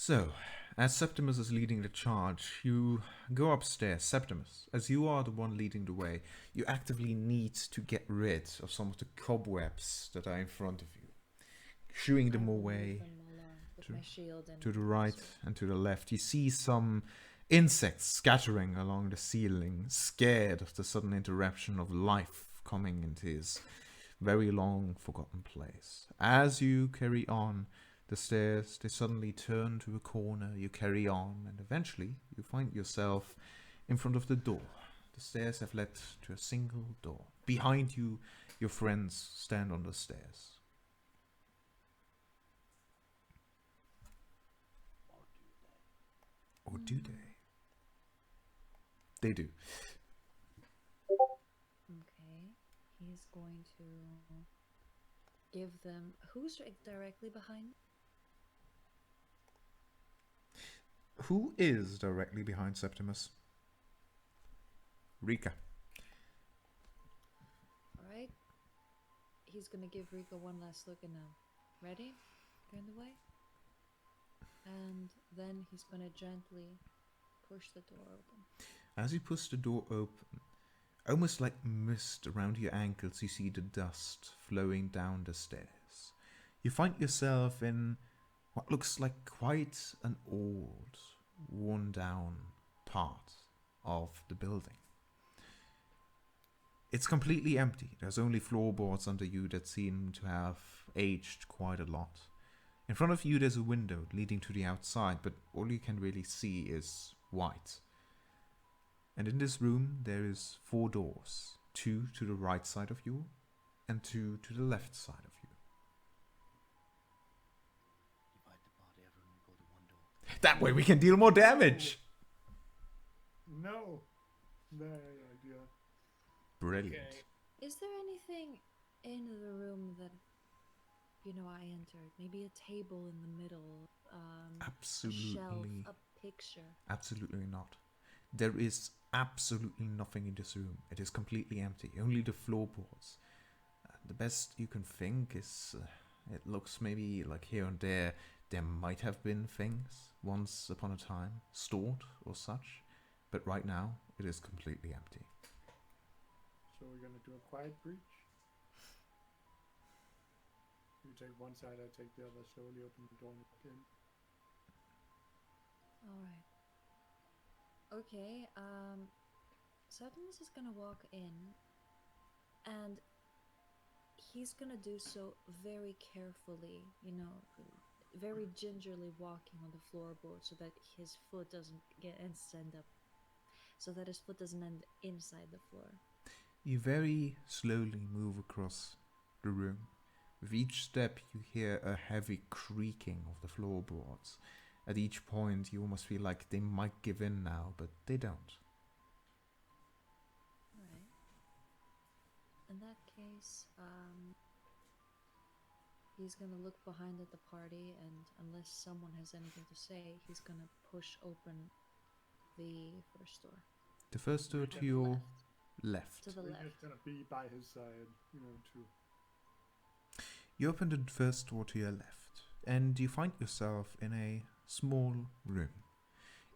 So, as Septimus is leading the charge, you go upstairs. Septimus, as you are the one leading the way, you actively need to get rid of some of the cobwebs that are in front of you, shooing them away with my shield and to the right and to the left. You see some insects scattering along the ceiling, scared of the sudden interruption of life coming into his very long forgotten place. As you carry on the stairs, they suddenly turn to a corner. You carry on, and eventually you find yourself in front of the door. The stairs have led to a single door. Behind you, your friends stand on the stairs. Or do they? They do. Okay. He's going to give them... Who's directly behind? Who is directly behind Septimus? Rika. Alright. He's gonna give Rika one last look and ready? Turn the way. And then he's gonna gently push the door open. As you push the door open, almost like mist around your ankles, you see the dust flowing down the stairs. You find yourself in what looks like quite an old, worn down part of the building. It's completely empty. There's only floorboards under you that seem to have aged quite a lot. In front of you there's a window leading to the outside, but all you can really see is white. And in this room there is 4 doors, 2 to the right side of you and 2 to the left side of you. Divide the party, everyone go to one door. That way we can deal more damage! No! Bad idea. Brilliant. Okay. Is there anything in the room that, I entered? Maybe a table in the middle, Absolutely. a shelf, a picture. Absolutely not. There is absolutely nothing in this room. It is completely empty. Only the floorboards. The best you can think is it looks maybe like here and there might have been things once upon a time stored or such, but right now it is completely empty. So we're gonna do a quiet breach. You take one side, I take the other. Slowly open the door and walk in. Alright. Okay, Septimus is gonna walk in, and he's gonna do so very carefully, very gingerly walking on the floorboard so that his foot doesn't end inside the floor. You very slowly move across the room. With each step you hear a heavy creaking of the floorboards. At each point you almost feel like they might give in now, but they don't. Alright. In that case, he's gonna look behind at the party, and unless someone has anything to say, he's gonna push open the first door. The first door to your left. To the We're left. just gonna be by his side, to... You open the first door to your left, and you find yourself in a small room.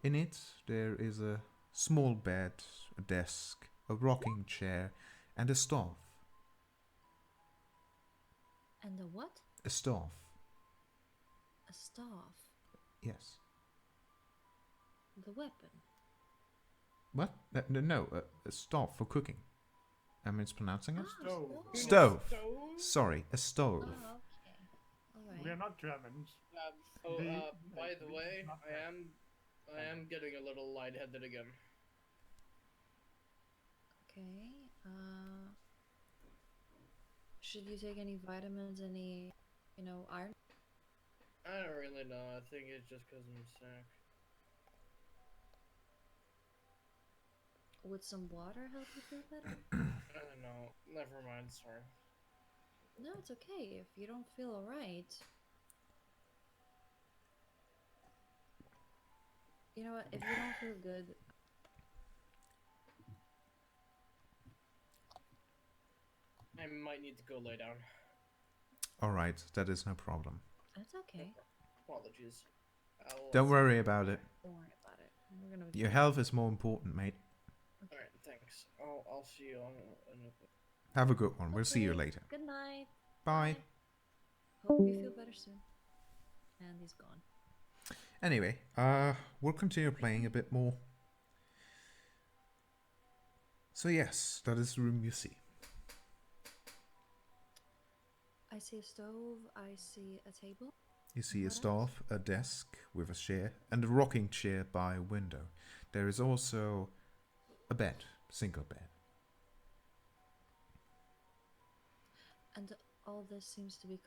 In it, there is a small bed, a desk, a rocking chair, and a staff. And a what? A staff, A staff. yes. The weapon. What? No, a staff for cooking. Am I mispronouncing it? Stove. Stove. Sorry, a stove. Oh, okay. Alright. We're not Germans. By the way, I am getting a little lightheaded again. Okay. Should you take any vitamins, any, iron? I don't really know. I think it's just because I'm sick. Would some water help you feel better? I don't know. Never mind. Sorry. No, it's okay. If you don't feel alright. You know what? If you don't feel good, I might need to go lay down. Alright, that is no problem. that's okay. Apologies. Don't worry about it. Don't worry about it. We're gonna. Your health is more important, mate. Alright, thanks. I'll see you on in a bit. Have a good one. We'll see you Okay, later. Good night. Bye. Hope you feel better soon. And he's gone. Anyway, we'll continue playing a bit more. So yes, that is the room you see. I see a stove. I see a table. You see a What stove, a desk with a chair, and a rocking chair by a window. There is also a bed, single bed. And all this seems to be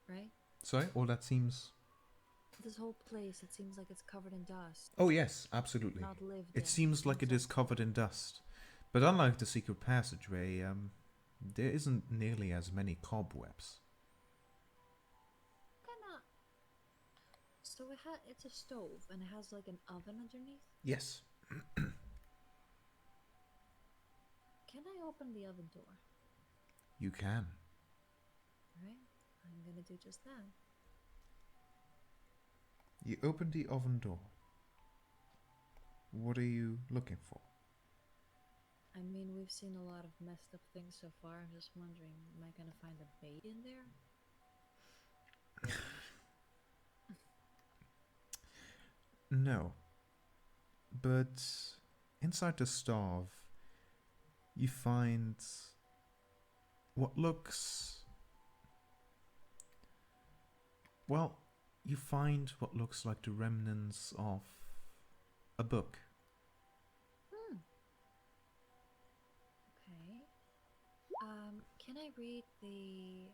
right? Sorry, all that seems... This whole place, it seems like it's covered in dust. Oh yes, absolutely. Not lived It in. seems like it is covered in dust. But unlike the secret passageway, there isn't nearly as many cobwebs. Kinda. So it's a stove and it has like an oven underneath. Yes. Can I open the oven door? You can. Right? I'm gonna do just that. You open the oven door. What are you looking for? I mean, we've seen a lot of messed up things so far. I'm just wondering, am I gonna find a bait in there? No. But inside the stove, you find what looks... Well, you find what looks like the remnants of a book. Okay. Can I read the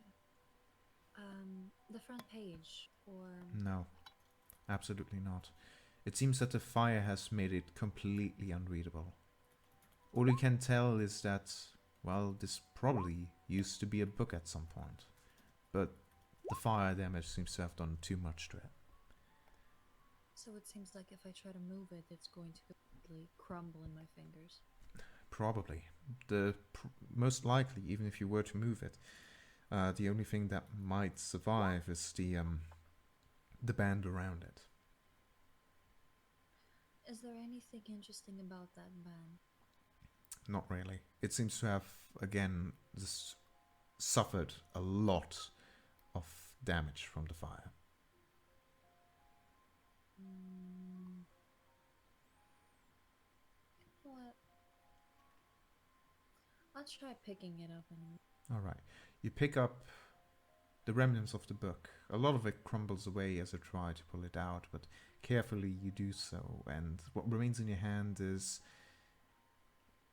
front page or? No, absolutely not. It seems that the fire has made it completely unreadable. All you can tell is that, well, this probably used to be a book at some point, but the fire damage seems to have done too much to it. So it seems like if I try to move it, it's going to completely crumble in my fingers. Probably. Most likely, even if you were to move it, the only thing that might survive is the band around it. Is there anything interesting about that band? Not really. It seems to have, again, just suffered a lot of damage from the fire. You know what? I'll try picking it up and. Alright. You pick up the remnants of the book. A lot of it crumbles away as you try to pull it out, but carefully you do so, and what remains in your hand is,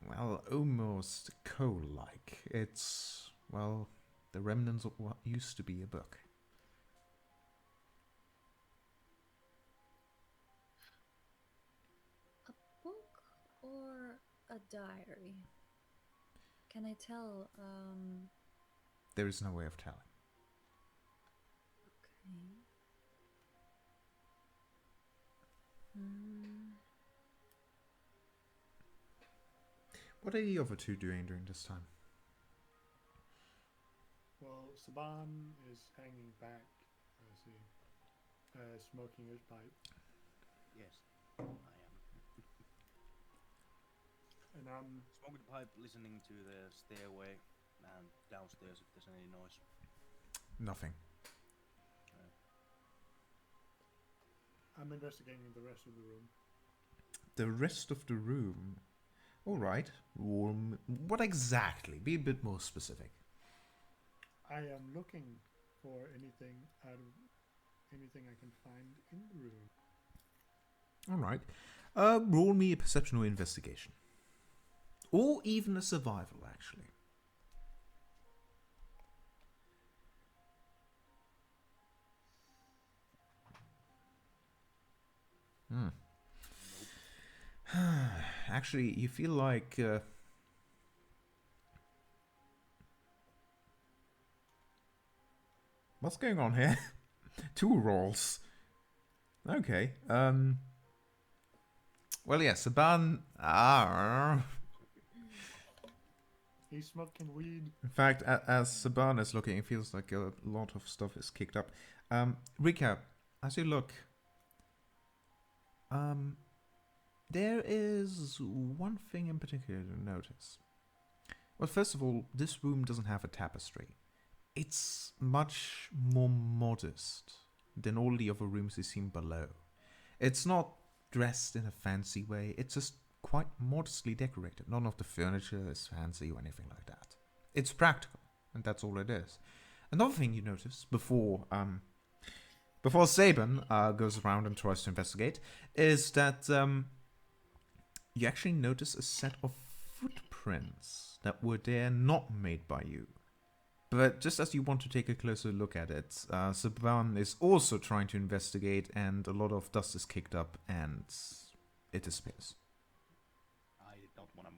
well, almost coal-like. It's, well, the remnants of what used to be a book. A book or a diary? Can I tell, There is no way of telling. Okay. What are the other two doing during this time? Well, Saban is hanging back, I see, smoking his pipe. Yes, I am. And Smoking the pipe, listening to the stairway and downstairs if there's any noise. Nothing. I'm investigating the rest of the room. The rest of the room... Alright. What exactly? Be a bit more specific. I am looking for anything I can find in the room. Alright. Roll me a perception or investigation. Or even a survival, actually. Actually, you feel like... What's going on here? 2 rolls. Okay. Well, yes, Saban... He's smoking weed. In fact, as Saban is looking, it feels like a lot of stuff is kicked up. Recap. as you look, there is one thing in particular to notice. Well, first of all, this room doesn't have a tapestry. It's much more modest than all the other rooms you've seen below. It's not dressed in a fancy way, it's just quite modestly decorated. None of the furniture is fancy or anything like that. It's practical, and that's all it is. Another thing you notice before Saban goes around and tries to investigate is that you actually notice a set of footprints that were there not made by you. But just as you want to take a closer look at it, Saban is also trying to investigate, and a lot of dust is kicked up, and it disappears. I did not want to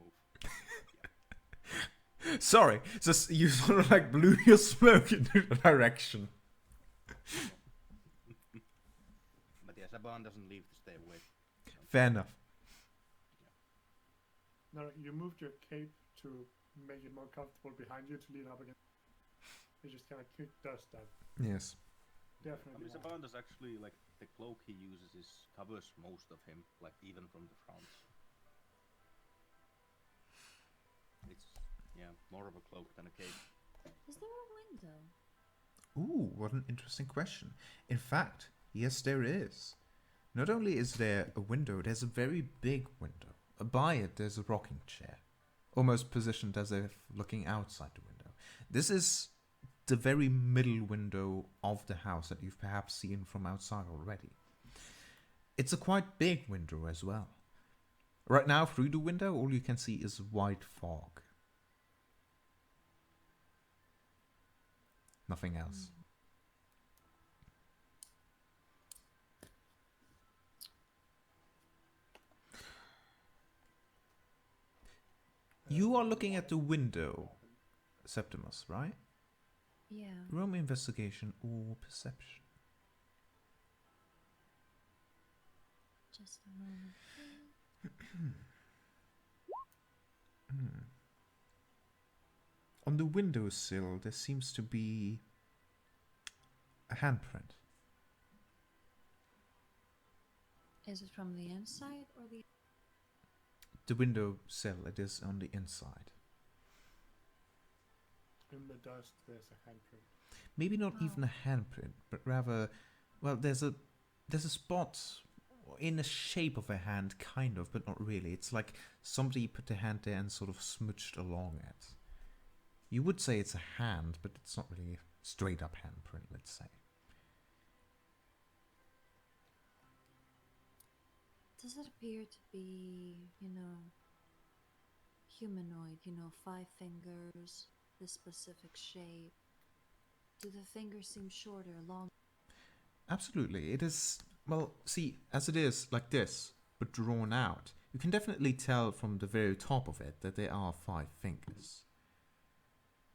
move. Sorry, just you sort of like blew your smoke into the direction. But yeah, Saban doesn't leave to stay away. Fair enough. No, you moved your cape to make it more comfortable behind you to lean up against. It just kind of does that. Yes. I Definitely. mean, Saban does actually, like, the cloak he uses covers most of him, like, even from the front. It's, yeah, more of a cloak than a cape. Is there a window? Ooh, what an interesting question. In fact, yes, there is. Not only is there a window, there's a very big window. By it, there's a rocking chair, almost positioned as if looking outside the window. This is the very middle window of the house that you've perhaps seen from outside already. It's a quite big window as well. Right now, through the window, all you can see is white fog. Nothing else. You are looking at the window, Septimus, right? Yeah. Roll me investigation or perception. Just a moment. On the windowsill, there seems to be a handprint. Is it from the inside or the? The windowsill, it is on the inside. In the dust, there's a handprint. Maybe not Oh. even a handprint, but rather, well, there's a spot in the shape of a hand, kind of, but not really. It's like somebody put their hand there and sort of smooched along it. You would say it's a hand, but it's not really a straight up handprint, let's say. Does it appear to be, humanoid? 5 fingers, this specific shape. Do the fingers seem shorter, longer? Absolutely. It is, well, see, as it is like this, but drawn out, you can definitely tell from the very top of it that there are 5 fingers.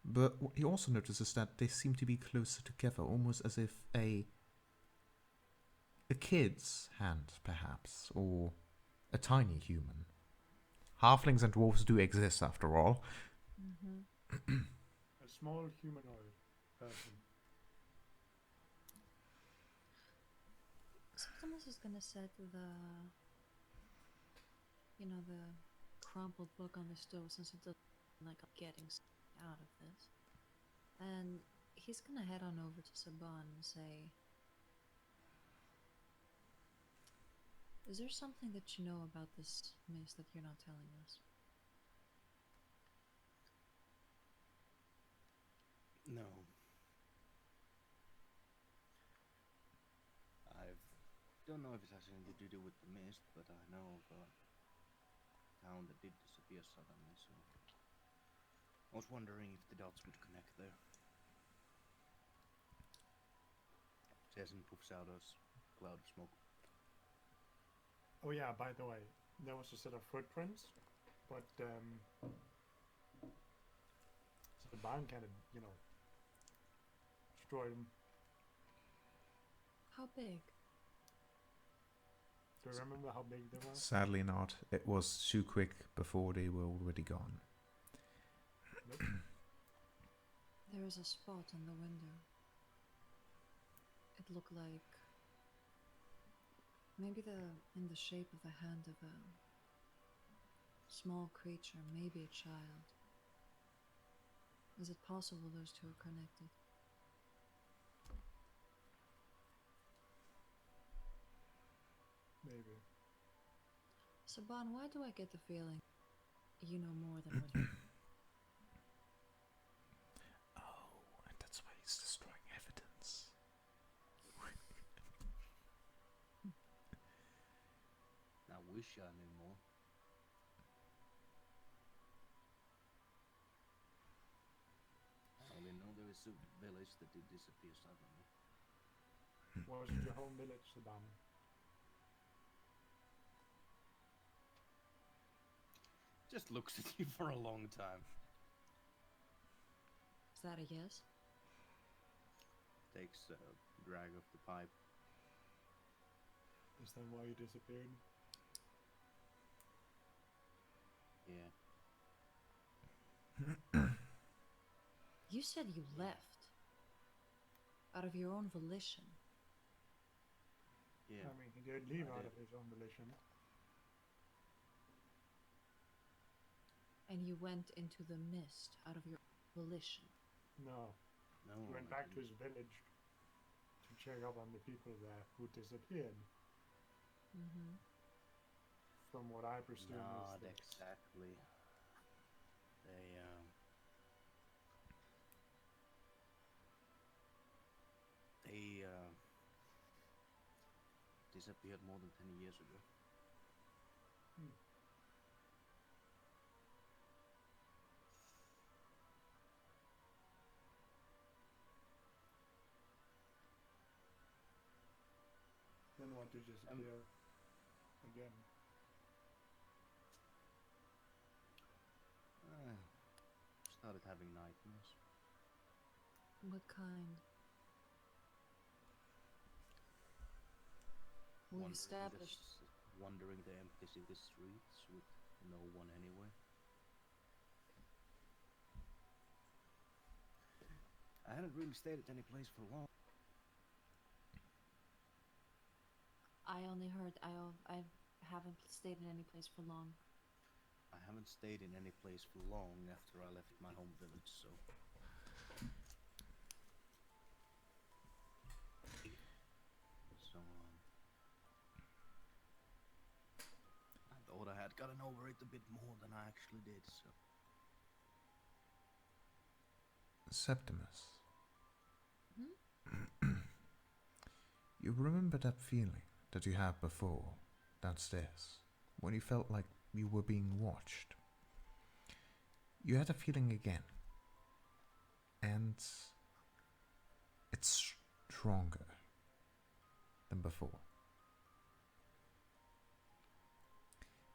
But what you also notice is that they seem to be closer together, almost as if a kid's hand, perhaps, or a tiny human. Halflings and dwarves do exist, after all. Mm-hmm. A small humanoid person. Septimus is gonna set the crumpled book on the stove since it doesn't like getting out of this. And he's gonna head on over to Saban and say, is there something that you know about this mist that you're not telling us? No. I don't know if it has anything to do with the mist, but I know of a town that did disappear suddenly, so I was wondering if the dots would connect there. Jason poofs out a cloud of smoke. Oh yeah, by the way, there was a set of footprints, but so the barn kind of, destroyed them. How big? Do you remember how big they were? Sadly not. It was too quick before they were already gone. Nope. There was a spot on the window. It looked like Maybe in the shape of the hand of a small creature, maybe a child. Is it possible those two are connected? Maybe. Saban, why do I get the feeling you know more than what you... Oh, and that's why he's destroying evidence. I wish I knew more. I only know there is a village that did disappear suddenly. Was it your home village, Saban? Just looks at you for a long time. Is that a yes? Takes a drag of the pipe. Is that why you disappeared? Yeah. You said you left. Out of your own volition. Yeah. I mean, he did leave I out did. of his own volition. And you went into the mist out of your volition. No, No. he went I back to didn't. his village to check up on the people there who disappeared. Mm-hmm. From what I presume Not is that exactly. They disappeared more than 10 years ago. then want to disappear again. Started having nightmares. What kind? We've established. Wandering the empty city streets with no one anywhere. I hadn't really stayed at any place for long. I only heard. I haven't stayed in any place for long. I haven't stayed in any place for long after I left my home village, so... I thought I had gotten over it a bit more than I actually did, so... Septimus. Hmm? You remember that feeling that you had before, downstairs, when you felt like you were being watched? You had a feeling again. And it's stronger than before.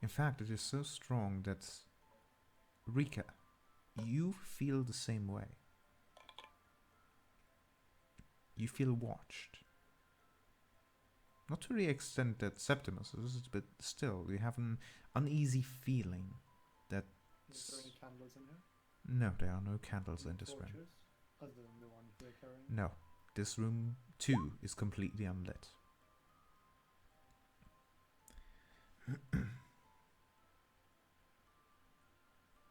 In fact, it is so strong that, Rika, you feel the same way. You feel watched. Not to the extent that Septimus is, but still, you have an uneasy feeling that... Is there any candles in here? No, there are no candles in this room. Torches? Other than the ones we're carrying? No, this room too is completely unlit.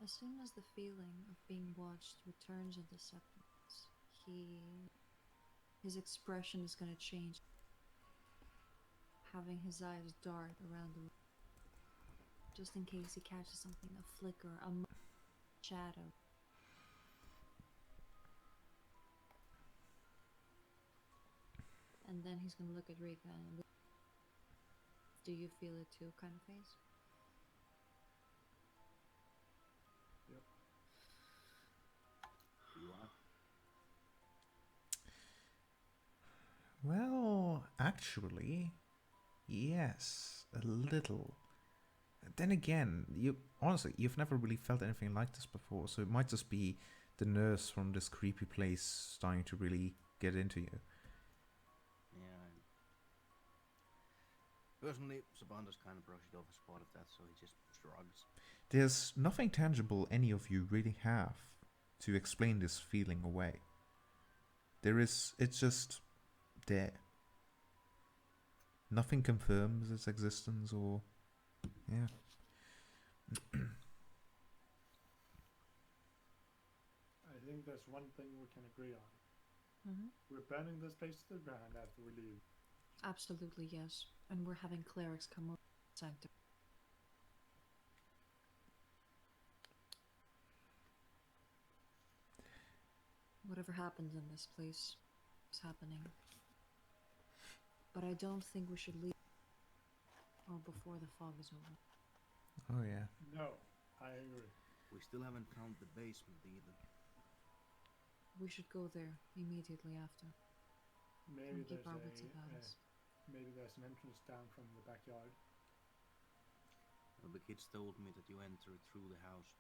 As soon as the feeling of being watched returns into Septimus, his expression is going to change, having his eyes dart around the room, just in case he catches something, a flicker, a shadow. And then he's going to look at Rika and do you feel it too kind of face? Yep. You are? Well, actually, yes, a little. Then again, you've never really felt anything like this before, so it might just be the nurse from this creepy place starting to really get into you. Yeah. Personally, Sabanda's kind of brushed off as part of that, so he just shrugs. There's nothing tangible any of you really have to explain this feeling away. It's just there. nothing confirms its existence or... Yeah. I think there's one thing we can agree on. Mm-hmm. We're burning this place to the ground after we leave. Absolutely, yes. And we're having clerics come over to sanctum. Whatever happens in this place is happening. But I don't think we should leave or before the fog is over. Oh, yeah. No, I agree. We still haven't found the basement either. We should go there immediately after Maybe and keep there's our wits about us. maybe there's an entrance down from the backyard. Well, the kids told me that you entered through the house.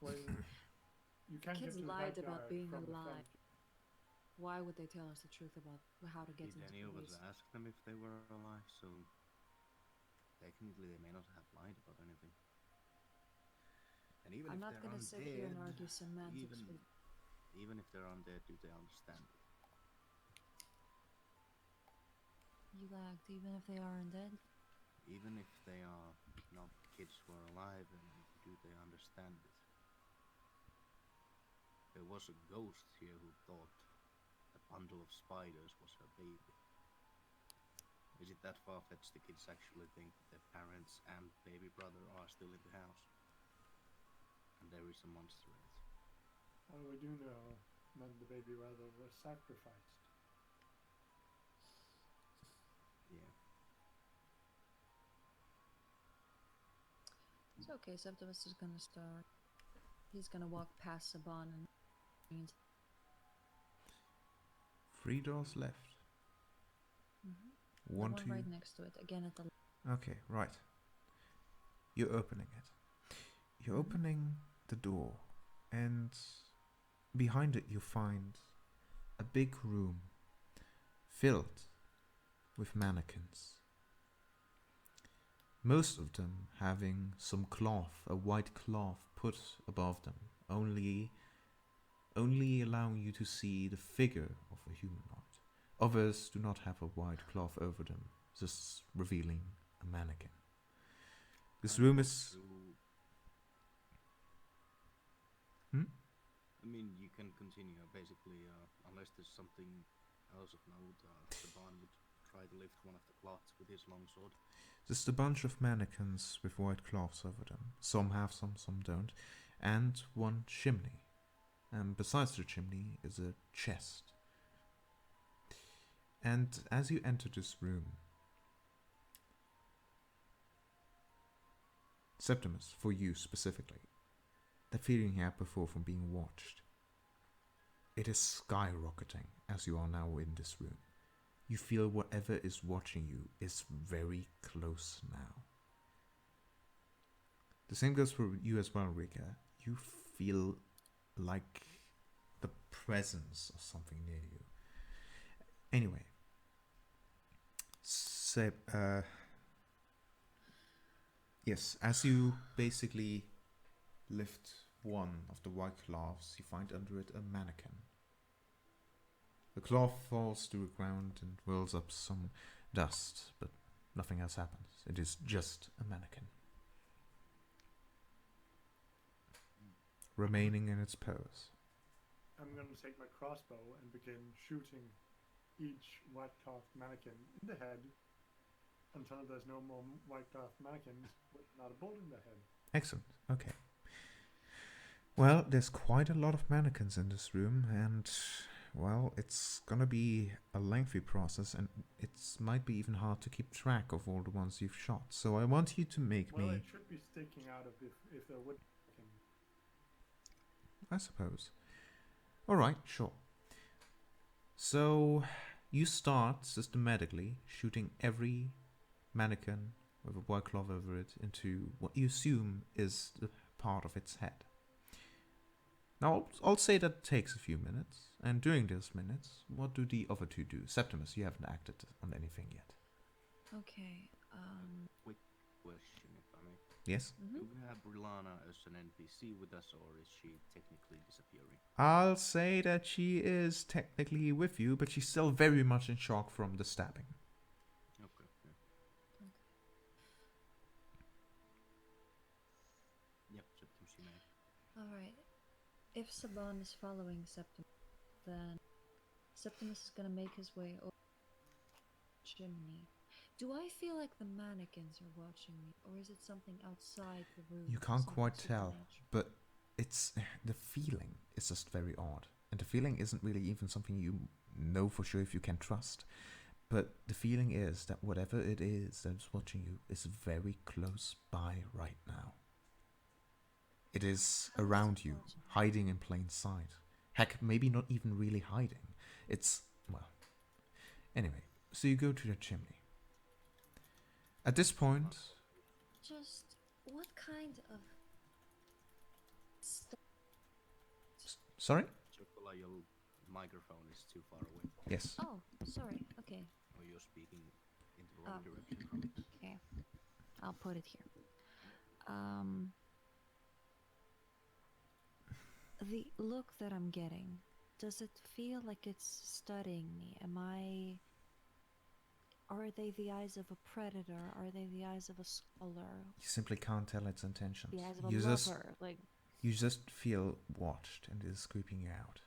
Well, you can't Kids get to the lied backyard about being from alive. the front. Why would they tell us the truth about how to get Did into any the of us place? ask them if they were alive? So technically, they may not have lied about anything. And even I'm if not they're gonna sit here and argue semantics with. even if they're undead, do they understand it? You lagged, even if they are undead. Even if they are not kids who are alive, and do they understand it? There was a ghost here who thought a bundle of spiders was her baby. Is it that far-fetched the kids actually think that their parents and baby brother are still in the house? And there is a monster in it. Oh, we do know that the baby brother was sacrificed. Yeah. It's okay, Septimus is gonna start. He's gonna walk past Saban and 3 doors left. the One, one two. right next to it, again at the Okay, right. You're opening it. You're opening the door, and behind it you find a big room filled with mannequins. Most of them having some cloth, a white cloth put above them, only allowing you to see the figure of a humanoid. Others do not have a white cloth over them, just revealing a mannequin. This room is... I mean, you can continue. Basically, unless there's something else of note, Saban would try to lift one of the cloths with his long sword. Just a bunch of mannequins with white cloths over them. Some have some don't. And one chimney. And besides the chimney is a chest. And as you enter this room, Septimus, for you specifically, the feeling you had before from being watched, it is skyrocketing as you are now in this room. You feel whatever is watching you is very close now. The same goes for you as well, Rika. You feel like the presence of something near you. Anyway, yes, as you basically lift one of the white cloths, you find under it a mannequin. The cloth falls to the ground and whirls up some dust, but nothing else happens. It is just a mannequin, remaining in its pose. I'm going to take my crossbow and begin shooting each white cloth mannequin in the head until there's no more white cloth mannequins with not a bullet in their head. Excellent. Okay. Well, there's quite a lot of mannequins in this room, and well, it's gonna be a lengthy process, and it might be even hard to keep track of all the ones you've shot. So I want you to make Well, me... it should be sticking out of if there would. I suppose. Alright, sure. So you start systematically shooting every mannequin with a white cloth over it into what you assume is the part of its head. Now, I'll say that takes a few minutes, and during those minutes, what do the other two do? Septimus, you haven't acted on anything yet. Okay, Quick question, if I may. Yes? Mm-hmm. Do we have Brilana as an NPC with us, or is she technically disappearing? I'll say that she is technically with you, but she's still very much in shock from the stabbing. Okay. Yeah. Okay. Yep. Septum she may. All right. If Saban is following Septimus, then Septimus is gonna make his way over the chimney. Do I feel like the mannequins are watching me, or is it something outside the room? You can't something quite tell, supernatural? but it's the feeling is just very odd. And the feeling isn't really even something you know for sure if you can trust. But the feeling is that whatever it is that's watching you is very close by right now. It is How is around it you, watching? hiding in plain sight. Heck, maybe not even really hiding. It's, well. Anyway, so you go to the chimney. At this point, Just what kind of stuff? sorry? Chocola, your microphone is too far away, Yes. Oh, sorry. Okay. or you're speaking in the wrong direction from it. Okay. I'll put it here. The look that I'm getting, does it feel like it's studying me? Are they the eyes of a predator? Are they the eyes of a scholar? You simply can't tell its intentions. The eyes of a You just, lover? Like, you just feel watched and it is creeping you out.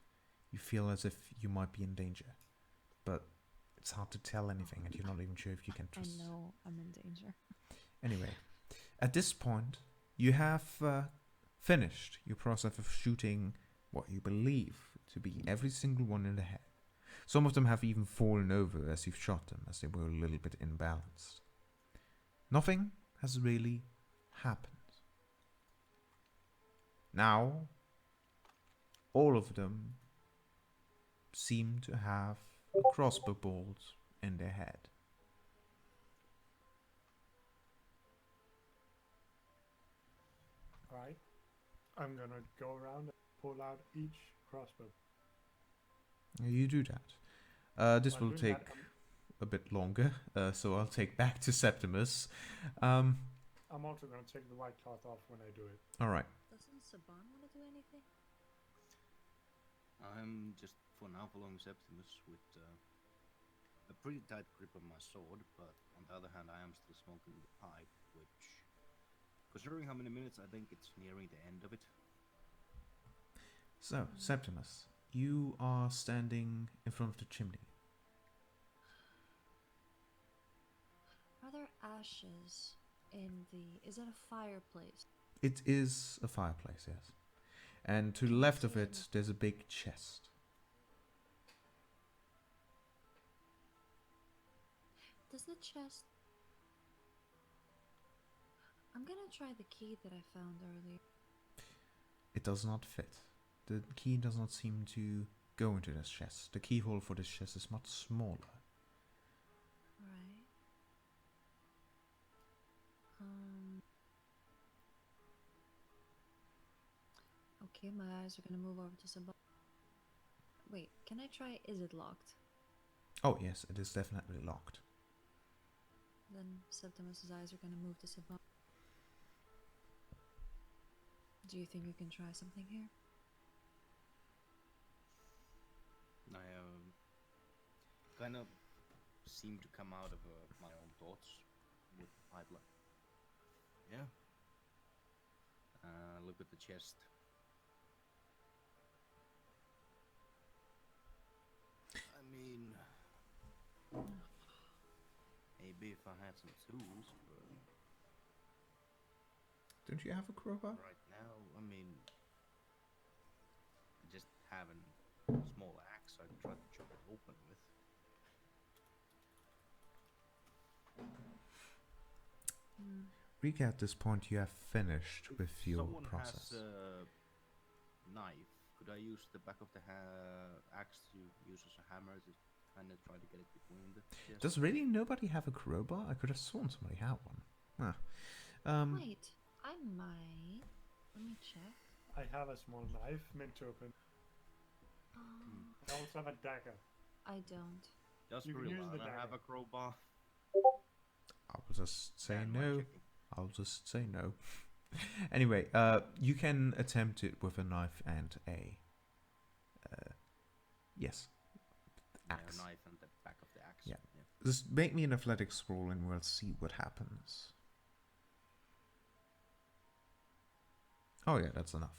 You feel as if you might be in danger. But it's hard to tell anything and you're not even sure if you can I trust. know I'm in danger. Anyway, at this point, you have finished your process of shooting what you believe to be every single one in the head. Some of them have even fallen over as you've shot them, as they were a little bit imbalanced. Nothing has really happened. Now, all of them seem to have a crossbow bolt in their head. Alright. I'm gonna go around and pull out each crossbow. You do that. This While will doing take that, a bit longer, so I'll take back to Septimus. I'm also gonna take the white cloth off when I do it. Alright. Doesn't Saban want to do anything? I'm just for now following Septimus with a pretty tight grip on my sword, but on the other hand, I am still smoking the pipe, which, considering how many minutes, I think it's nearing the end of it. So, Septimus, you are standing in front of the chimney. Are there ashes in the... Is that a fireplace? It is a fireplace, yes. And to the Can you left of see it, there's a big chest. Does the chest... I'm gonna try the key that I found earlier. It does not fit. The key does not seem to go into this chest. The keyhole for this chest is much smaller. Right. Okay, my eyes are gonna move over to Saban. Wait, can I try... Is it locked? Oh, yes, it is definitely locked. Then Septimus's eyes are gonna move to Saban. Do you think you can try something here? I kind of seem to come out of my own thoughts with the pipeline. Yeah. Look at the chest. I mean, maybe if I had some tools, but Don't you have a crowbar? right now, I mean, I just have a small axe I try to chop it open with. Rika, at this point, you have finished with If your someone process. has a knife, could I use the back of the axe to use as a hammer to kind of try to get it between the chest? Does really nobody have a crowbar? I could have sworn somebody had one. Huh. Wait, I might. Let me check. I have a small knife meant to open. I also have a dagger. I don't. Does You can use the Brilana have dagger. a crowbar? I will just say Am I no. checking? I'll just say no. Anyway, you can attempt it with a knife and a yes, axe. Yeah, a knife and the back of the axe. Yeah. Just make me an athletics roll and we'll see what happens. Oh yeah, that's enough.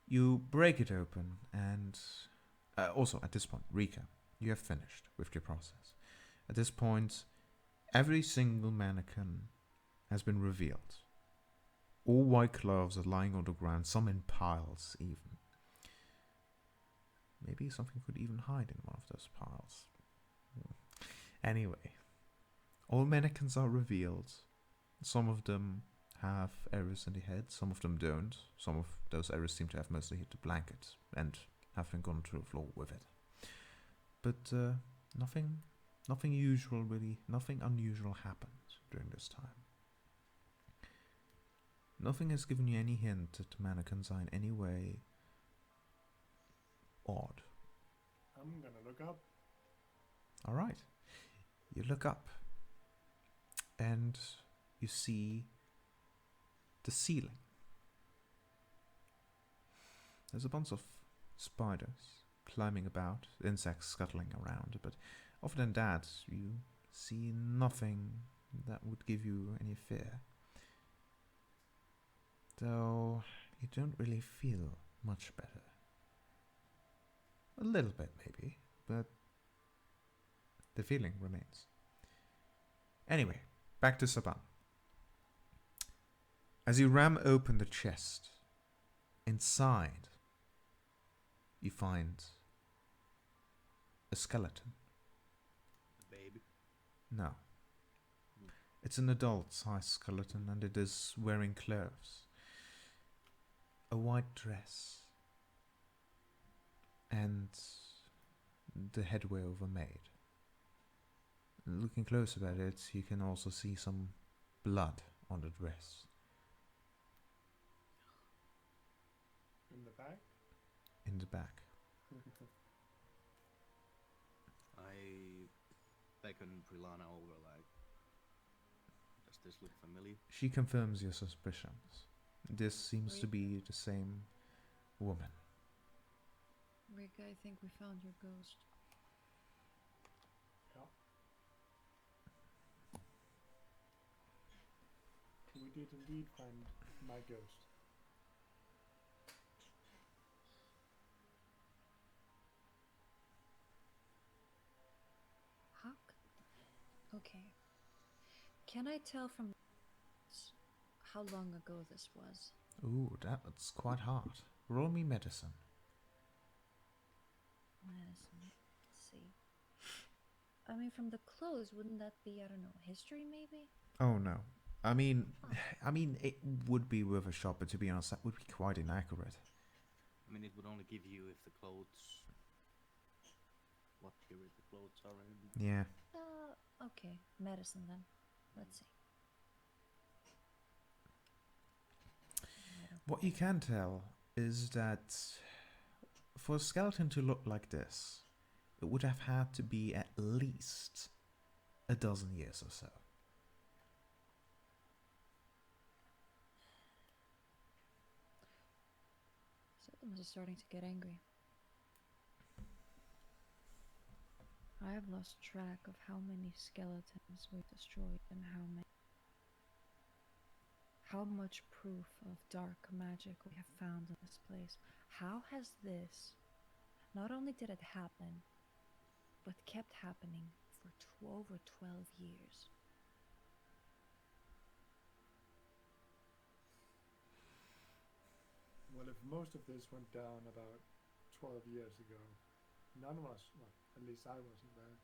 You break it open and also at this point, recap. You have finished with your process. At this point, every single mannequin has been revealed. All white cloves are lying on the ground, some in piles even. Maybe something could even hide in one of those piles. Anyway, all mannequins are revealed. Some of them have arrows in the head, some of them don't. Some of those arrows seem to have mostly hit the blanket and have been gone through the floor with it. But nothing usual really, nothing unusual happened during this time. Nothing has given you any hint that the mannequins are in any way odd. I'm gonna look up. Alright. You look up and you see the ceiling. There's a bunch of spiders climbing about, insects scuttling around, but other than that, you see nothing that would give you any fear. Though you don't really feel much better. A little bit, maybe, but the feeling remains. Anyway, back to Saban. As you ram open the chest, inside you find a skeleton. A baby. No. It's an adult-sized skeleton and it is wearing clothes. A white dress. And the headwear overmade. Looking closer at it, you can also see some blood on the dress. In the back? In the back. I beckon Prilana over, like, does this look familiar? She confirms your suspicions. This seems to be the same woman. Rick, I think we found your ghost. Yeah. We did indeed find my ghost. Okay. Can I tell from how long ago this was? Ooh, that's quite hard. Roll me medicine. Medicine. Let's see. I mean, from the clothes, wouldn't that be, I don't know, history maybe? Oh no. I mean, it would be worth a shot, but to be honest, that would be quite inaccurate. I mean, it would only give you if the clothes... What period the clothes are in. Yeah. Okay. Medicine then. Let's see. What you can tell is that for a skeleton to look like this, it would have had to be at least a dozen years or so. Someone is starting to get angry. I have lost track of how many skeletons we've destroyed and how much proof of dark magic we have found in this place. How has this, not only did it happen, but kept happening for over 12 years? Well, if most of this went down about 12 years ago, none of us, well, at least I wasn't there.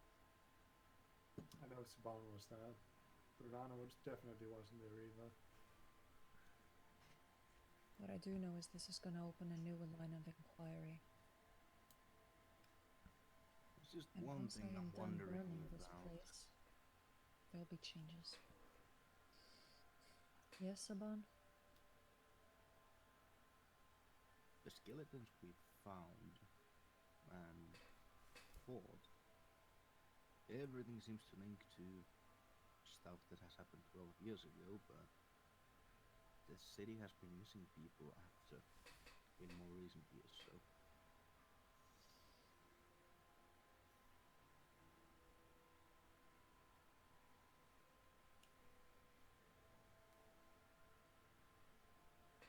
I know Saban was there, but Rana definitely wasn't there either. What I do know is this is going to open a new line of inquiry. It's just And one once thing I am I'm done wondering burning this about. place, there'll be changes. Yes, Saban? The skeletons we found and fought, everything seems to link to stuff that has happened 12 years ago, but the city has been missing people after in more recent years, so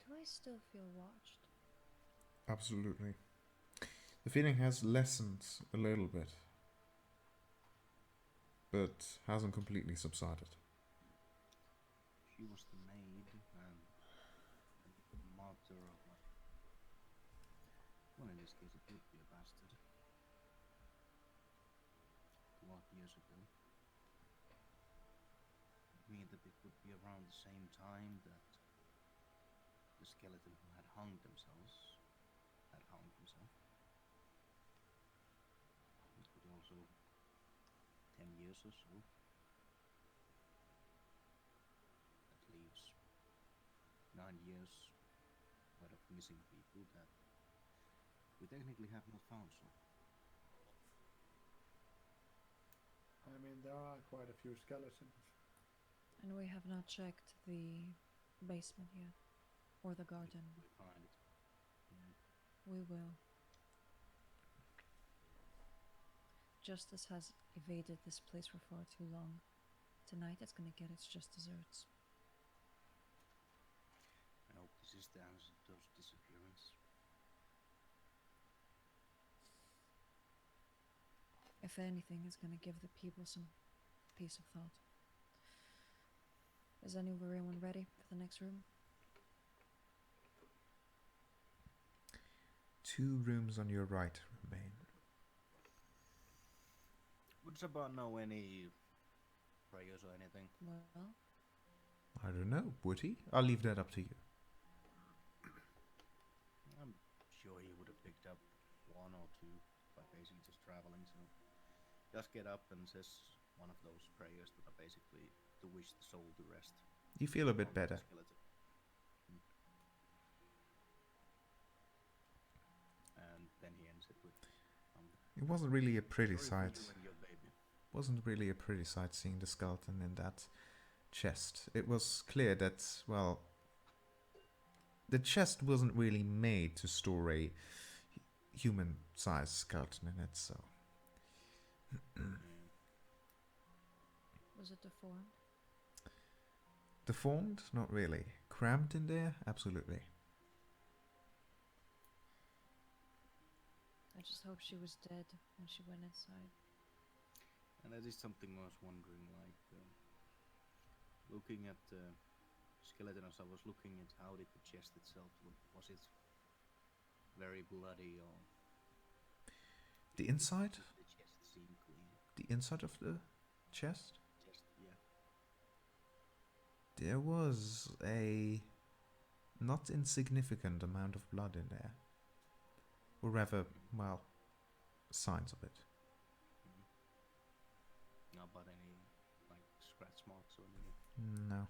Do I still feel watched? Absolutely. The feeling has lessened a little bit, but hasn't completely subsided. she was the maid and the mother of my. Well, in this case, it would be a bastard. A lot of years ago. It mean that it would be around the same time that the skeleton who had hung themselves had hung himself. It would also 10 years or so. That leaves 9 years worth of missing people that we technically have not found so. I mean, there are quite a few skeletons. And we have not checked the basement yet. Or the garden. We find it. Yeah. We will. Justice has evaded this place for far too long. Tonight it's gonna get its just desserts. I hope this is the answer to those disappearances. If anything, it's gonna give the people some peace of thought. Is everyone ready for the next room? 2 rooms on your right remain. Would Saban know any prayers or anything? Well, I don't know, would he? I'll leave that up to you. I'm sure he would have picked up 1 or 2 by basically just traveling, so just get up and says one of those prayers that are basically to wish the soul to rest. You feel a bit on the better. skeleton. And then he ends it with It wasn't really a pretty sorry for sight. you and your baby. Wasn't really a pretty sight seeing the skeleton in that chest. It was clear that, well, the chest wasn't really made to store a human-sized skeleton in it, so... was it deformed? Deformed? Not really. Cramped in there? Absolutely. I just hope she was dead when she went inside. And that is something I was wondering, like, looking at the skeleton as I was looking at how did the chest itself look? Was it very bloody or... The inside? Did the chest seem clean? The inside of the chest? Chest, yeah. There was a not insignificant amount of blood in there. Or rather, well, signs of it. Not about any, like, scratch marks or anything? No.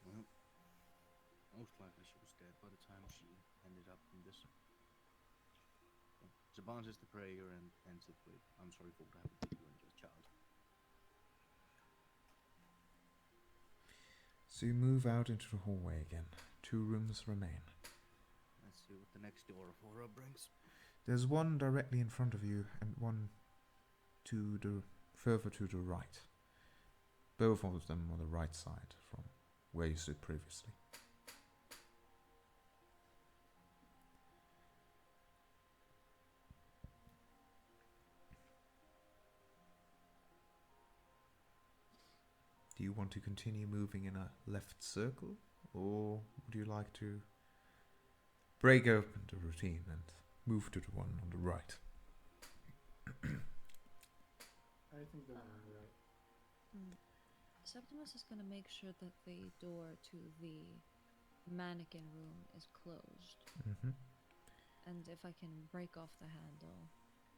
Well, most likely she was dead by the time she ended up in this. Saban says the prayer and ends it with, I'm sorry for what happened to you and your child. So you move out into the hallway again. 2 rooms remain. Let's see what the next door of horror brings. There's one directly in front of you and one to the further to the right. Both of them on the right side from where you stood previously. Do you want to continue moving in a left circle, or would you like to break open the routine and move to the one on the right? I think the one on the right. Septimus is gonna make sure that the door to the mannequin room is closed. Mm-hmm. And if I can break off the handle,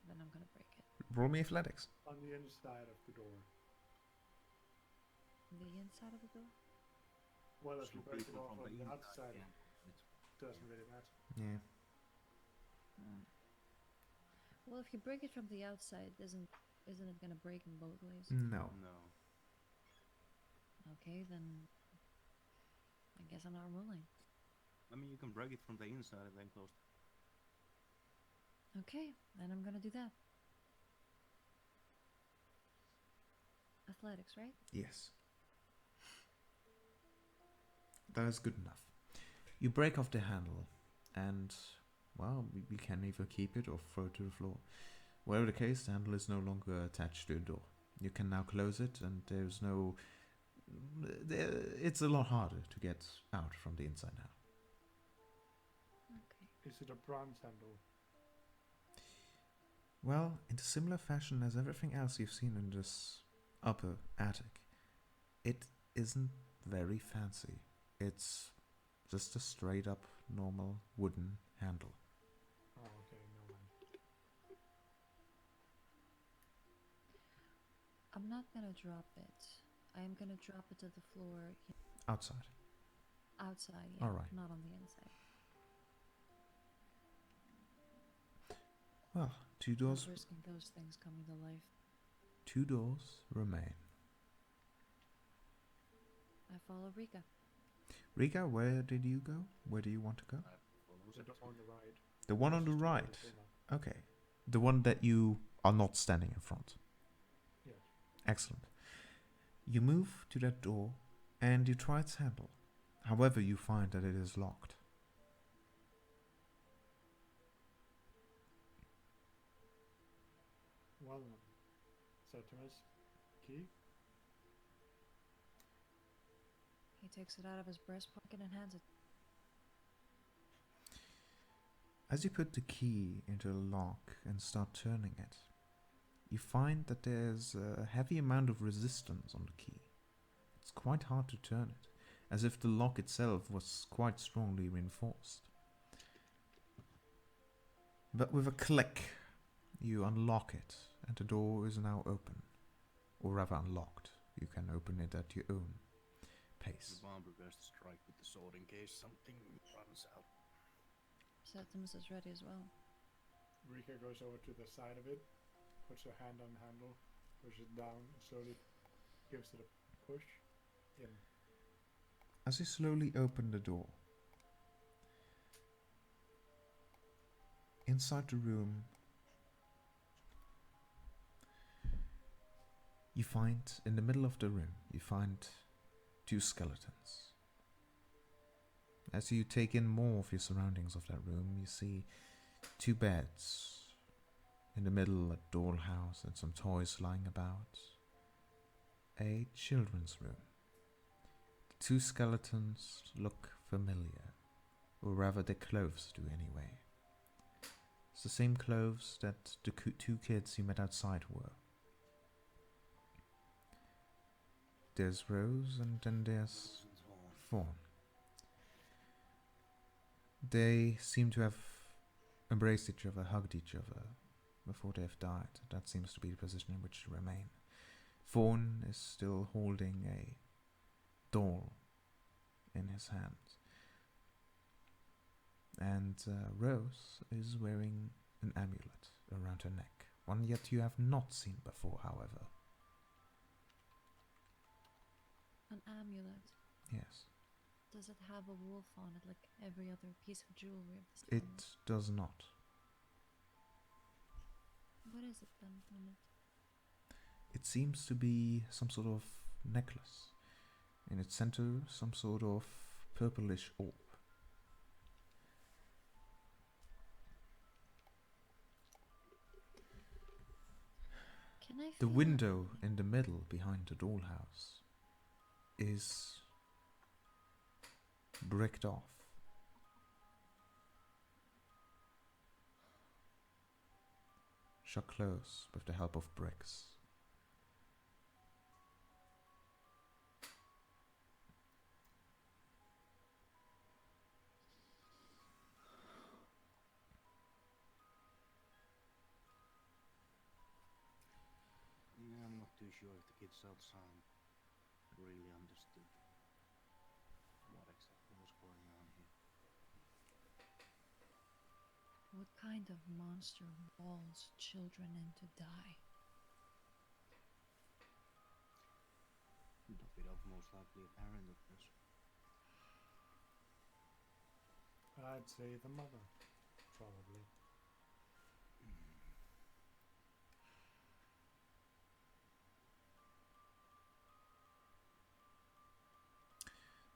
then I'm gonna break it. Roll me athletics. On the inside of the door. The inside of the door? Well, if you Slow break it people off from on the the inside, outside, yeah. it doesn't really matter. Yeah. Well, if you break it from the outside, isn't it gonna break in both ways? No. No. Okay, then I guess I'm not rolling. I mean, you can break it from the inside and then close. Okay, then I'm gonna do that. Athletics, right? Yes. That is good enough. You break off the handle, and, well, we can either keep it or throw it to the floor. Whatever the case, the handle is no longer attached to the door. You can now close it, and there's no... It's a lot harder to get out from the inside now. Okay. Is it a bronze handle? Well, in a similar fashion as everything else you've seen in this upper attic, it isn't very fancy. It's just a straight up normal wooden handle. Oh, okay, no mind. I'm not gonna drop it. I am gonna drop it to the floor Outside. outside, yeah. Alright. Not on the inside. Well, Not risking those things coming to life. 2 doors remain. I follow Rika. Rika, where did you go? Where do you want to go? The door on the right. The one on the Closest to right. Arizona. Okay. The one that you are not standing in front. Yes. Excellent. You move to that door and you try its handle. However, you find that it is locked. Well, Septimus, key. He takes it out of his breast pocket and hands it. As you put the key into the lock and start turning it, you find that there's a heavy amount of resistance on the key. It's quite hard to turn it, as if the lock itself was quite strongly reinforced. But with a click, you unlock it, and the door is now open. Or rather unlocked. You can open it at your own pace. The bomb prepares to strike with the sword in case something runs out. Septimus is ready as well. Rika goes over to the side of it, puts her hand on the handle, pushes it down, and slowly gives it a push in. As you slowly open the door, inside the room, you find, in the middle of the room, you find 2 skeletons. As you take in more of your surroundings of that room, you see 2 beds. In the middle, a dollhouse and some toys lying about. A children's room. The 2 skeletons look familiar, or rather their clothes do anyway. It's the same clothes that the 2 kids you met outside wore. There's Rose and then there's Fawn. They seem to have embraced each other, hugged each other before they have died. That seems to be the position in which they remain. Fawn is still holding a doll in his hand. And Rose is wearing an amulet around her neck. One yet you have not seen before, however. An amulet. Yes. Does it have a wolf on it like every other piece of jewelry of this time? It does not. What is it then on it? It seems to be some sort of necklace. In its center, some sort of purplish orb. Can I The feel window in the middle behind the dollhouse is bricked off. Shut close with the help of bricks. Yeah, I'm not too sure if the kids outside really understood what exactly was going on here. What kind of monster walls children in to die? A bit of most likely a parent of this. I'd say the mother, probably.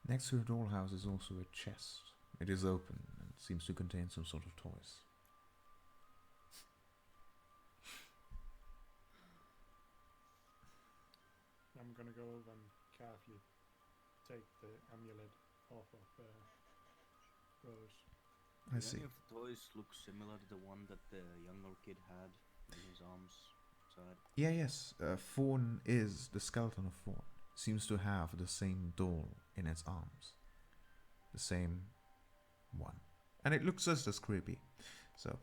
Next to the dollhouse is also a chest. It is open and seems to contain some sort of toys. I'm gonna go over and carefully take the amulet off of Rose. I Do see. any of the toys look similar to the one that the younger kid had in his arms side? Yeah, yes. Fawn is the skeleton of Fawn. Seems to have the same doll in its arms. The same one. And it looks just as creepy. So,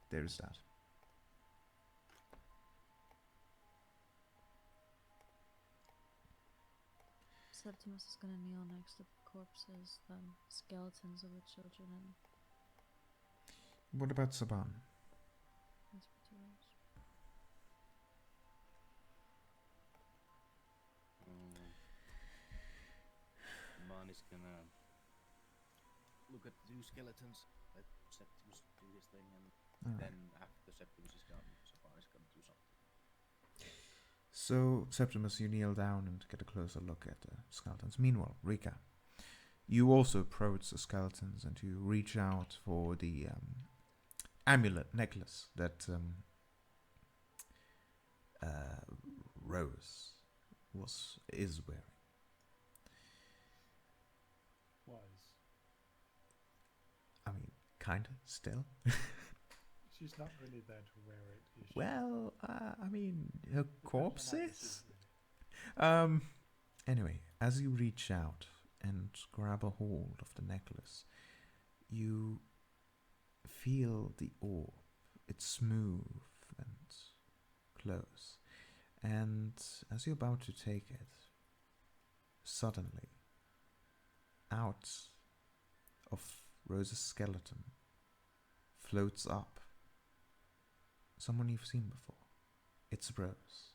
there's that. Septimus is gonna kneel next to the corpses, the skeletons of the children, and What about Saban? whisper to Rose. Man is gonna look at the two skeletons, let Septimus do his thing, and Alright. then after Septimus is done, Saban is gonna do something. So, Septimus, you kneel down and get a closer look at the skeletons. Meanwhile, Rika, you also approach the skeletons and you reach out for the amulet necklace that Rose is wearing. Was. I mean, kinda still. She's not really there to wear it, is she? Well, I mean, her corpse Depends on how is. this really. Anyway, as you reach out and grab a hold of the necklace, you feel the orb. It's smooth and close. And as you're about to take it, suddenly, out of Rose's skeleton, floats up someone you've seen before. It's Rose.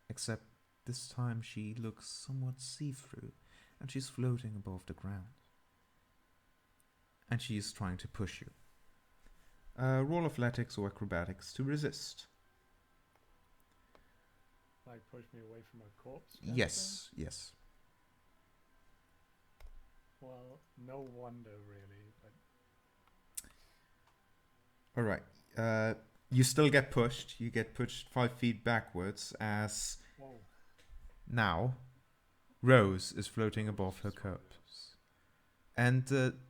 Except this time she looks somewhat see-through, and she's floating above the ground. And she is trying to push you. Roll athletics or acrobatics to resist. Like push me away from a corpse? kind of Yes, yes. thing? Well, no wonder really, but Alright. You still get pushed. You get pushed 5 feet backwards as whoa. now Rose is floating above her corpse. And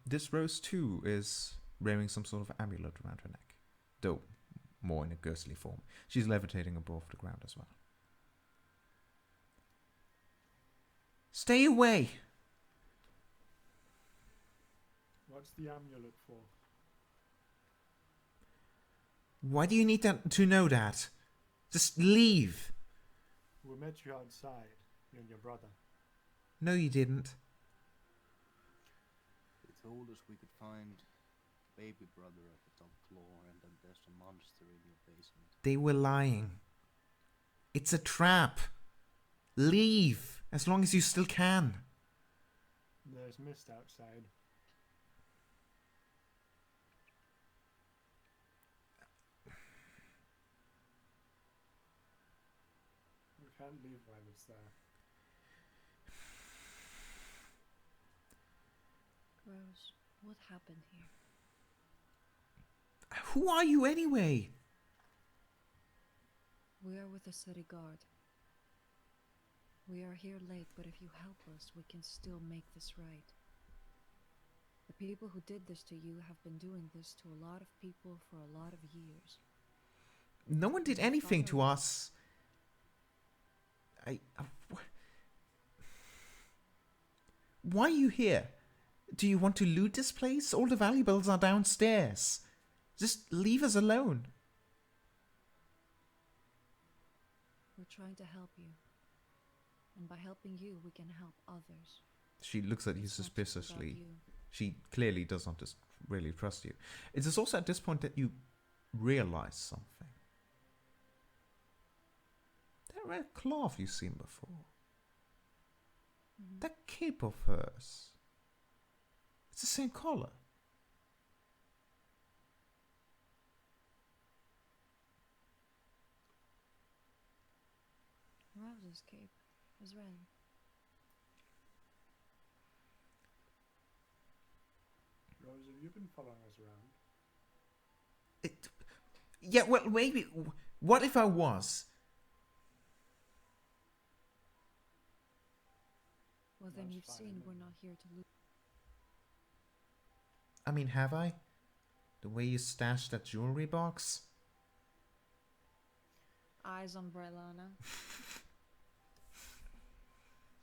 this Rose too is wearing some sort of amulet around her neck. Though more in a ghostly form. She's levitating above the ground as well. Stay away! What's the amulet for? Why do you need to know that? Just leave! We met you outside, you and your brother. No, you didn't. They told us we could find baby brother at the top floor, and then there's a monster in your basement. They were lying. It's a trap. Leave, as long as you still can. There's mist outside. We can't leave while it's there. Rose, what happened here? Who are you anyway? We are with the city guard. We are here late, but if you help us, we can still make this right. The people who did this to you have been doing this to a lot of people for a lot of years. No one did anything to us. Why are you here? Do you want to loot this place? All the valuables are downstairs. Just leave us alone. We're trying to help you. And by helping you, we can help others. She looks at you It's not just about suspiciously. you. She clearly does not just really trust you. It is also at this point that you realize something. That red cloth you've seen before. Mhm. That cape of hers. It's the same color. Rose's cape is red. Rose, have you been following us around? Yeah, well, maybe. What if I was? Well, then That's you've fine, seen we're then. not here to lose. I mean, have I? The way you stashed that jewelry box? Eyes on Brylana.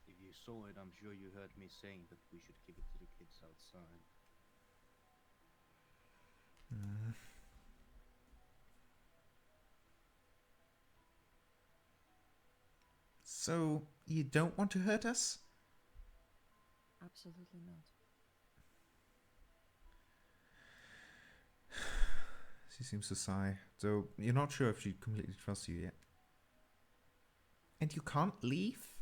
If you saw it, I'm sure you heard me saying that we should give it to the kids outside. So, you don't want to hurt us? Absolutely not. She seems to sigh, though you're not sure if she completely trusts you yet. And you can't leave?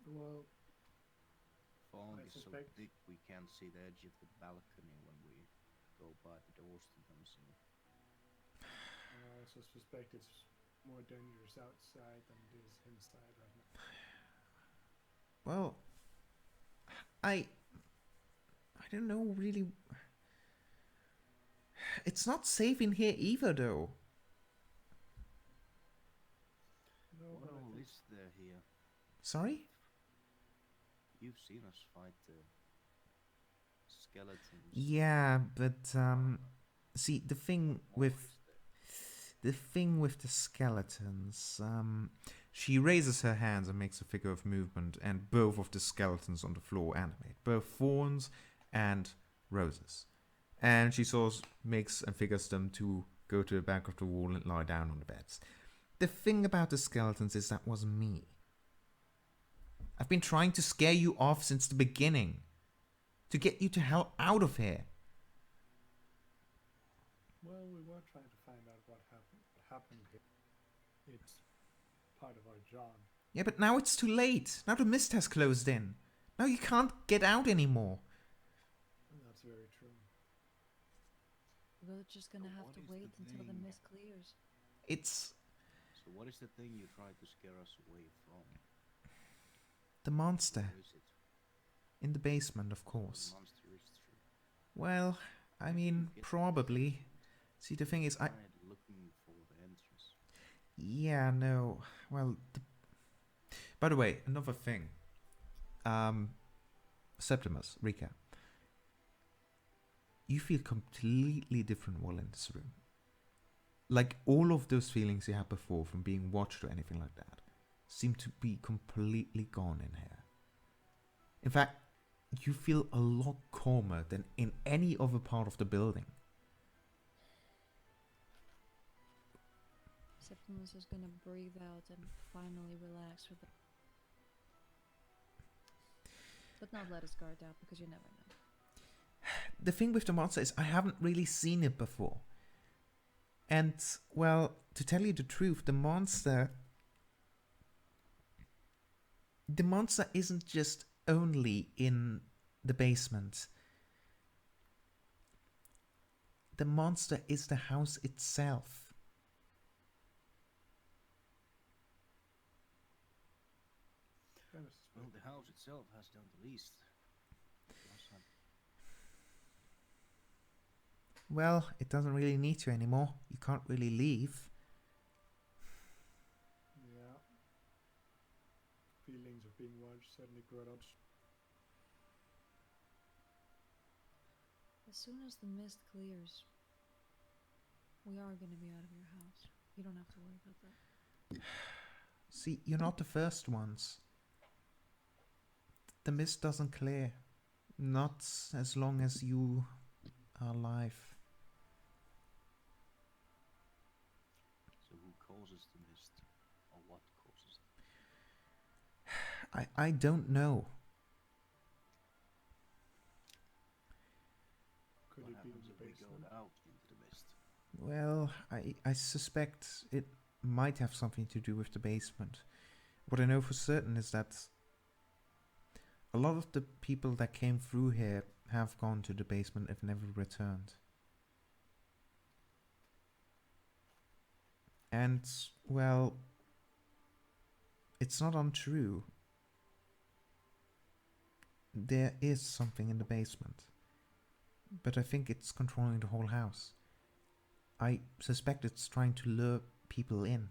Well, Fog I is so suspect- thick we can't see the edge of the balcony when we go by the doors to them, so... I also suspect it's more dangerous outside than it is inside right now. Well, I don't know really. It's not safe in here either, though. No, What but I all think is there here? Sorry? You've seen us fight the skeletons. Yeah, but see, the thing What more with is there? the skeletons, she raises her hands and makes a figure of movement, and both of the skeletons on the floor animate, both thorns and roses. And she sort of makes and figures them to go to the back of the wall and lie down on the beds. The thing about the skeletons is that was me. I've been trying to scare you off since the beginning. To get you to hell out of here. well, we were trying to find out what happened here. It's part of our job. Yeah, but now it's too late. Now the mist has closed in. Now you can't get out anymore. And that's very true. We're just gonna So have what to is the wait until the thing? mist clears. It's So what is the thing you tried to scare us away from? the monster Where is it? in the basement, of The course. monster is true. Well, I Where do you mean, get this probably. from? See, the thing is, I... Tried looking for the entrance. Yeah, no. Well, by the way, another thing. Septimus, recap. You feel completely different while in this room. Like, all of those feelings you had before from being watched or anything like that seem to be completely gone in here. In fact, you feel a lot calmer than in any other part of the building. Septimus is gonna breathe out and finally relax with it. But not let his guard down because you never know. The thing with the monster is I haven't really seen it before. And, well, to tell you the truth, the monster isn't just only in the basement. The monster is the house itself. Kind of Well, suspect. the house itself has done the least. Plus, Well, it doesn't really need to anymore. You can't really leave. Yeah. Feelings of being watched certainly brought up. As soon as the mist clears, we are gonna be out of your house. You don't have to worry about that. See, you're not the first ones. The mist doesn't clear. Not as long as you are alive. so who causes the mist? Or what causes it? I don't know. Could What it be in happens the if we go basement? out into the mist? Well, I suspect it might have something to do with the basement. What I know for certain is that a lot of the people that came through here have gone to the basement and never returned. And, well, It's not untrue. There is something in the basement. But I think it's controlling the whole house. I suspect it's trying to lure people in.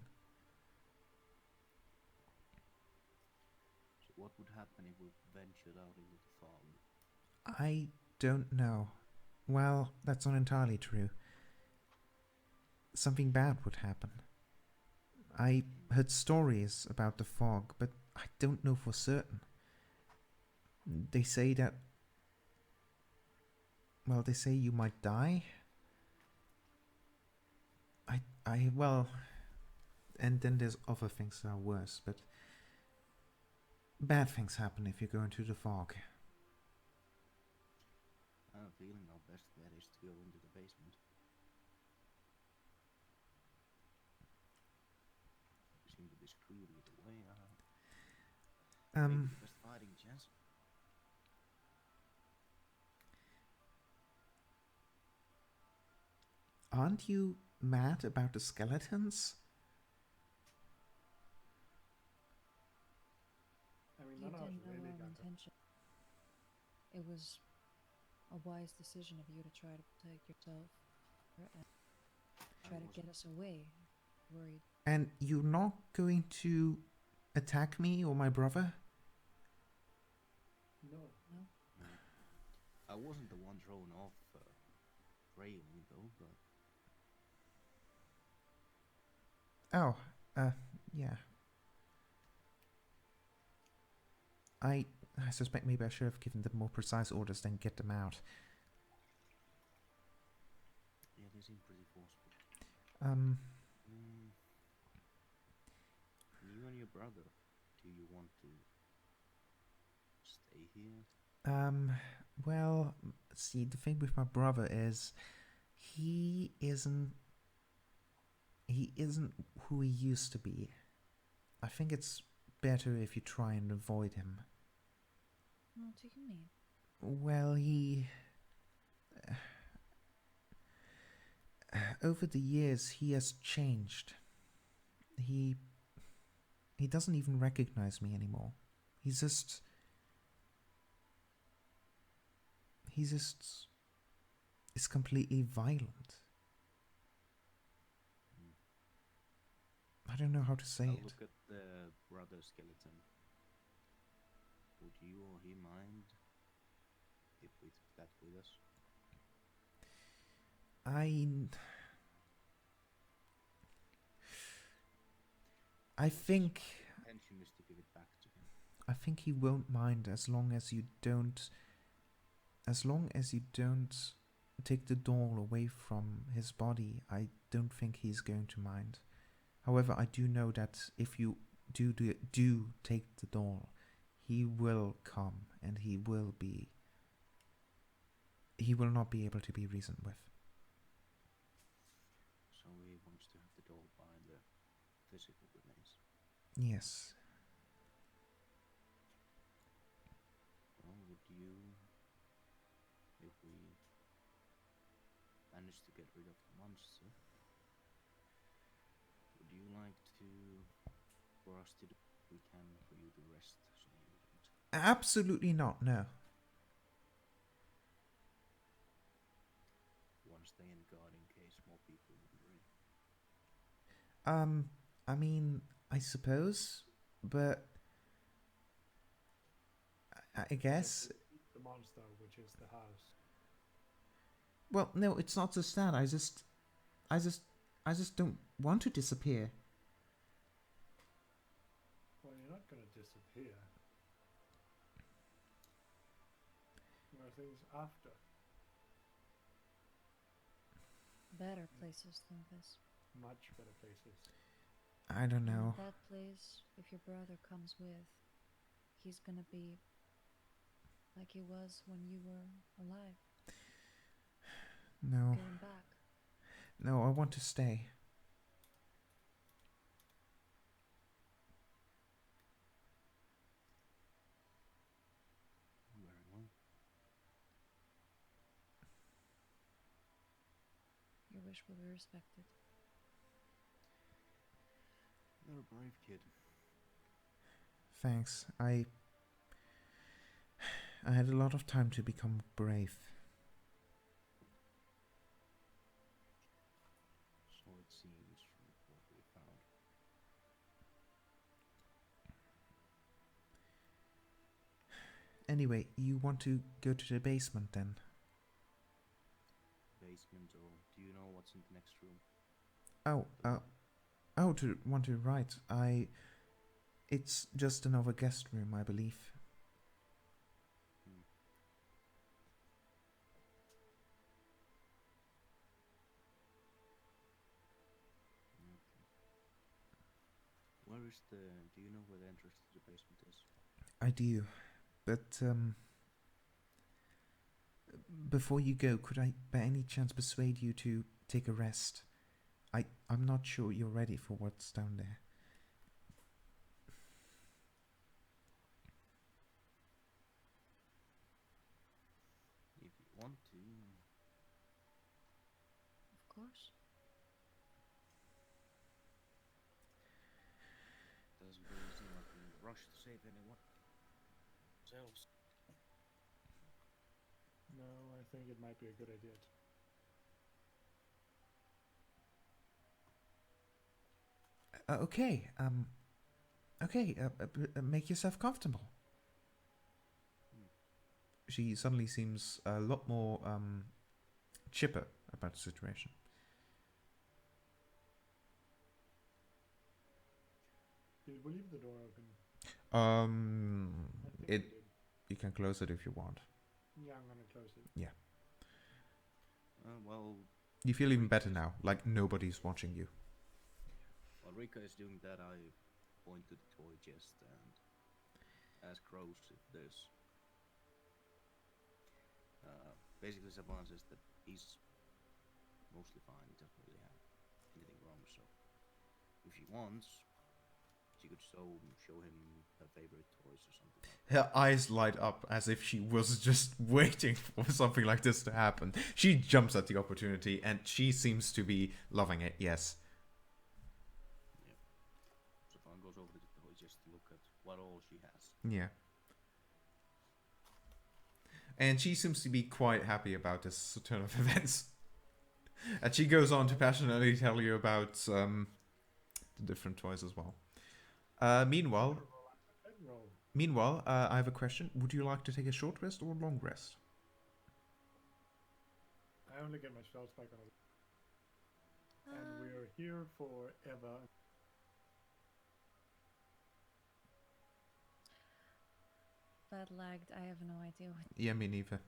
So what would happen if we ventured out into the fog? I don't know. Well, that's not entirely true. Something bad would happen. I heard stories about the fog, but I don't know for certain. They say that... Well, they say you might die. Well... And then there's other things that are worse, but... Bad things happen if you go into the fog. I have a feeling our best bet is to go into the basement. We seem to be screwed either way. Maybe the best fighting chance. Aren't you mad about the skeletons? I mean, You none of us didn't know really our got intention. It was a wise decision of you to try to protect yourself and try to get us away. Worried. And you're not going to attack me or my brother? No. No? No. I wasn't the one thrown off railing though, but Oh, yeah. I suspect maybe I should have given them more precise orders than get them out. yeah, they seem pretty forceful. You and your brother, do you want to stay here? Well, see, the thing with my brother is he isn't who he used to be. I think it's better if you try and avoid him. What do you mean? Well, he... over the years, he has changed. He doesn't even recognize me anymore. He's just is completely violent. I don't know how to say I'll it. look at the brother skeleton. Would you or he mind if we took that with us? I think Intention is to give it back to him. I think he won't mind as long as you don't take the doll away from his body. I don't think he's going to mind. However, I do know that if you do take the doll, he will come and he will not be able to be reasoned with. So he wants to have the doll by the physical remains. Yes. Well, would you, if we manage to get rid of the monster, would you like for us to do what we can for you to rest so you don't? Absolutely not, no. Want to stay in guard in case more people wander in? I mean, I suppose, but I guess... The monster, which is the house. Well, no, it's not just that. I just don't want to disappear. Well, you're not going to disappear. There are things after. Better places than this. Much better places. I don't know. And that place, if your brother comes with, he's gonna be like he was when you were alive. No. Going back. No, I want to stay. Very well. Your wish will be respected. You're a brave kid. Thanks. I had a lot of time to become brave. So it seems from what we found. Anyway, you want to go to the basement then? Basement, or do you know what's in the next room? To the right. It's just another guest room, I believe. Hmm. Okay. Where is the? Do you know where the entrance to the basement is? I do, but before you go, could I by any chance persuade you to take a rest? I'm not sure you're ready for what's down there. If you want to. Of course. Doesn't really seem like we're in a rush to save anyone. Selves. No, I think it might be a good idea. Okay. Make yourself comfortable. She suddenly seems a lot more chipper about the situation. Did we leave the door open? I Um, think it. we did. You can close it if you want. Yeah, I'm gonna close it. Yeah. Well, You feel even better now, like nobody's watching you. while Rika is doing that, I point to the toy chest and ask Rose if there's. Basically, Saban says that he's mostly fine. He doesn't really have anything wrong. So, if she wants, she could show him her favorite toys or something. Like Her eyes light up as if she was just waiting for something like this to happen. She jumps at the opportunity and she seems to be loving it, yes. Yeah. Saban goes over to the toy chest to look at what all she has. Yeah. And she seems to be quite happy about this turn of events. And she goes on to passionately tell you about the different toys as well. Meanwhile, Roll. I have a question. Would you like to take a short rest or a long rest? I only get my spells back on a and we're here forever. That lagged. I have no idea what. Yeah, me neither.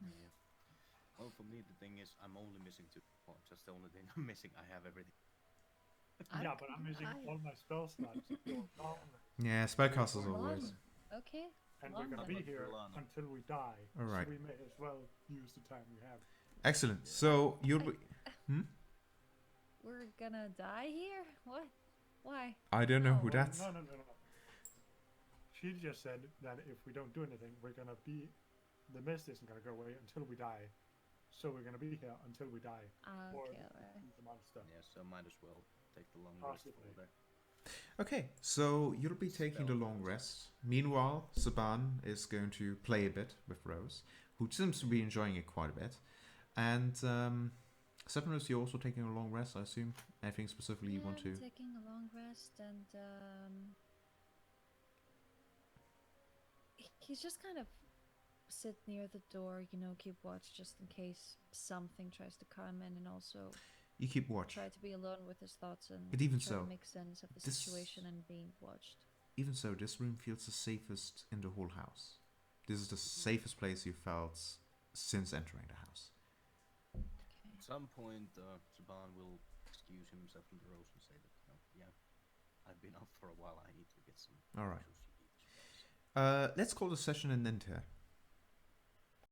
Yeah. Well, for me, the thing is, I'm only missing 2 points. That's the only thing I'm missing. I have everything. Yeah, but I'm using all my spell slots. Yeah, spellcasters always. Okay. And long we're gonna then. be here until we die. All right. So we may as well use the time we have. Excellent. So you'll be. We're gonna die here? What? Why? I don't know who No. that's. No. She just said that if we don't do anything, we're gonna be. The mist isn't gonna go away until we die. So we're gonna be here until we die. Or Okay, alright. the monster. Yeah, so might as well take the long rest for Possibly. there. Okay, so you'll be taking the long rest. Meanwhile, Saban is going to play a bit with Rose, who seems to be enjoying it quite a bit. And Septimus, you're also taking a long rest, I assume. Anything specifically you want to? I'm taking a long rest and he's just kind of sit near the door, keep watch just in case something tries to come in, and also You keep watch. try to be alone with his thoughts and But even try so, to make sense of the this- situation and being watched. Even so, this room feels the safest in the whole house. This is the safest place you felt since entering the house. At some point, Saban will excuse himself from the Rose and say that, I've been up for a while. I need to get some. All right. social spells. Let's call the session an end here.